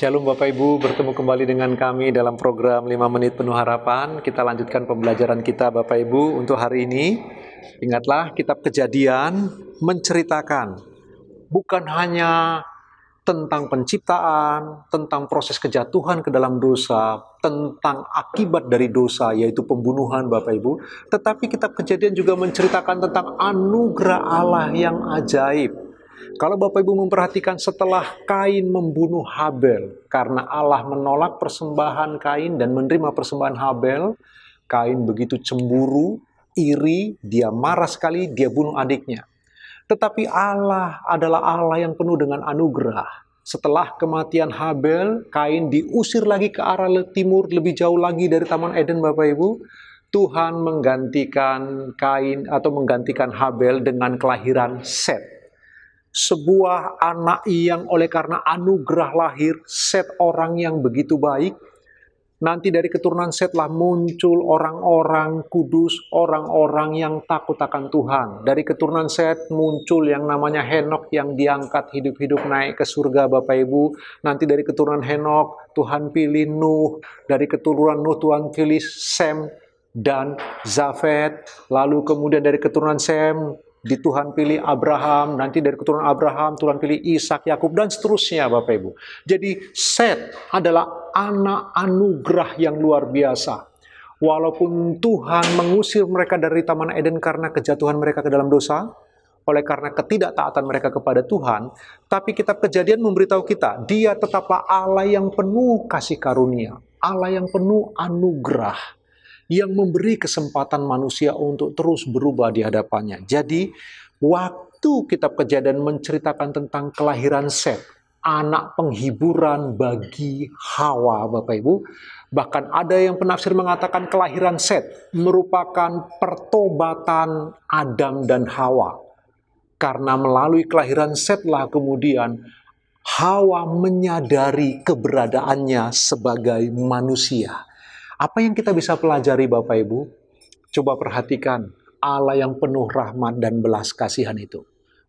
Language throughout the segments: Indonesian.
Shalom Bapak Ibu, bertemu kembali dengan kami dalam program 5 Menit Penuh Harapan. Kita lanjutkan pembelajaran kita Bapak Ibu untuk hari ini. Ingatlah kitab Kejadian menceritakan bukan hanya tentang penciptaan, tentang proses kejatuhan ke dalam dosa, tentang akibat dari dosa yaitu pembunuhan Bapak Ibu, tetapi kitab Kejadian juga menceritakan tentang anugerah Allah yang ajaib. Kalau Bapak Ibu memperhatikan setelah Kain membunuh Habel, karena Allah menolak persembahan Kain dan menerima persembahan Habel, Kain begitu cemburu, iri, dia marah sekali, dia bunuh adiknya. Tetapi Allah adalah Allah yang penuh dengan anugerah. Setelah kematian Habel, Kain diusir lagi ke arah timur, lebih jauh lagi dari Taman Eden Bapak Ibu. Tuhan menggantikan Kain atau menggantikan Habel dengan kelahiran Set. Sebuah anak yang oleh karena anugerah lahir, Set orang yang begitu baik. Nanti dari keturunan Setlah muncul orang-orang kudus, orang-orang yang takut akan Tuhan. Dari keturunan Set muncul yang namanya Henok yang diangkat hidup-hidup naik ke surga Bapak Ibu. Nanti dari keturunan Henok, Tuhan pilih Nuh. Dari keturunan Nuh, Tuhan pilih Sem dan Zafet. Lalu kemudian dari keturunan Sem, Tuhan pilih Abraham, nanti dari keturunan Abraham Tuhan pilih Ishak, Yakub, dan seterusnya Bapak Ibu. Jadi Set adalah anak anugerah yang luar biasa. Walaupun Tuhan mengusir mereka dari Taman Eden karena kejatuhan mereka ke dalam dosa, oleh karena ketidaktaatan mereka kepada Tuhan, tapi kitab Kejadian memberitahu kita, Dia tetaplah Allah yang penuh kasih karunia, Allah yang penuh anugerah, yang memberi kesempatan manusia untuk terus berubah di hadapannya. Jadi, waktu kitab Kejadian menceritakan tentang kelahiran Set, anak penghiburan bagi Hawa, Bapak Ibu, bahkan ada yang penafsir mengatakan kelahiran Set merupakan pertobatan Adam dan Hawa. Karena melalui kelahiran Setlah kemudian Hawa menyadari keberadaannya sebagai manusia. Apa yang kita bisa pelajari Bapak Ibu? Coba perhatikan Allah yang penuh rahmat dan belas kasihan itu.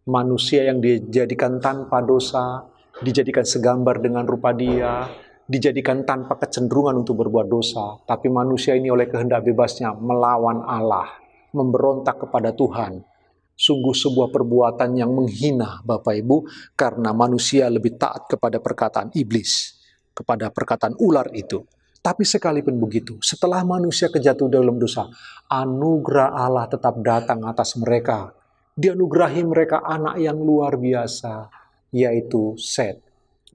Manusia yang dijadikan tanpa dosa, dijadikan segambar dengan rupa Dia, dijadikan tanpa kecenderungan untuk berbuat dosa. Tapi manusia ini oleh kehendak bebasnya melawan Allah, memberontak kepada Tuhan. Sungguh sebuah perbuatan yang menghina Bapak Ibu, karena manusia lebih taat kepada perkataan iblis, kepada perkataan ular itu. Tapi sekalipun begitu, setelah manusia kejatuh dalam dosa, anugerah Allah tetap datang atas mereka. Dianugerahi mereka anak yang luar biasa, yaitu Set.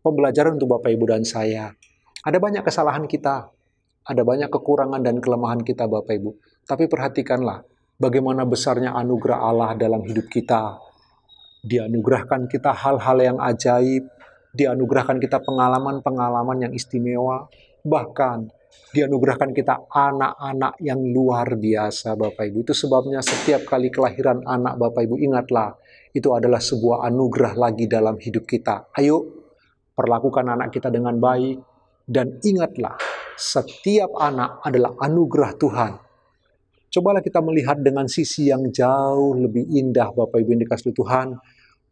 Pembelajaran untuk Bapak Ibu dan saya. Ada banyak kesalahan kita, ada banyak kekurangan dan kelemahan kita Bapak Ibu. Tapi perhatikanlah, bagaimana besarnya anugerah Allah dalam hidup kita. Dianugerahkan kita hal-hal yang ajaib, dianugerahkan kita pengalaman-pengalaman yang istimewa, bahkan dianugerahkan kita anak-anak yang luar biasa Bapak Ibu. Itu sebabnya setiap kali kelahiran anak Bapak Ibu, ingatlah, itu adalah sebuah anugerah lagi dalam hidup kita. Ayo, perlakukan anak kita dengan baik, dan ingatlah, setiap anak adalah anugerah Tuhan. Cobalah kita melihat dengan sisi yang jauh lebih indah Bapak Ibu yang dikasihi Tuhan.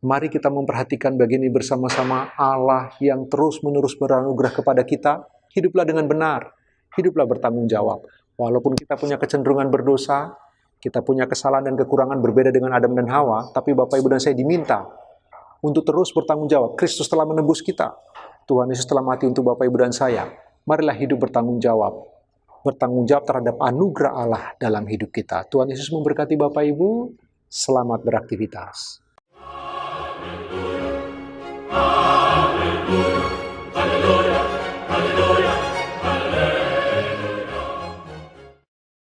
Mari kita memperhatikan bagian ini bersama-sama. Allah yang terus-menerus beranugerah kepada kita. Hiduplah dengan benar, hiduplah bertanggung jawab. Walaupun kita punya kecenderungan berdosa, kita punya kesalahan dan kekurangan berbeda dengan Adam dan Hawa, tapi Bapak Ibu dan saya diminta untuk terus bertanggung jawab. Kristus telah menebus kita. Tuhan Yesus telah mati untuk Bapak Ibu dan saya. Marilah hidup bertanggung jawab. Bertanggung jawab terhadap anugerah Allah dalam hidup kita. Tuhan Yesus memberkati Bapak Ibu. Selamat beraktivitas.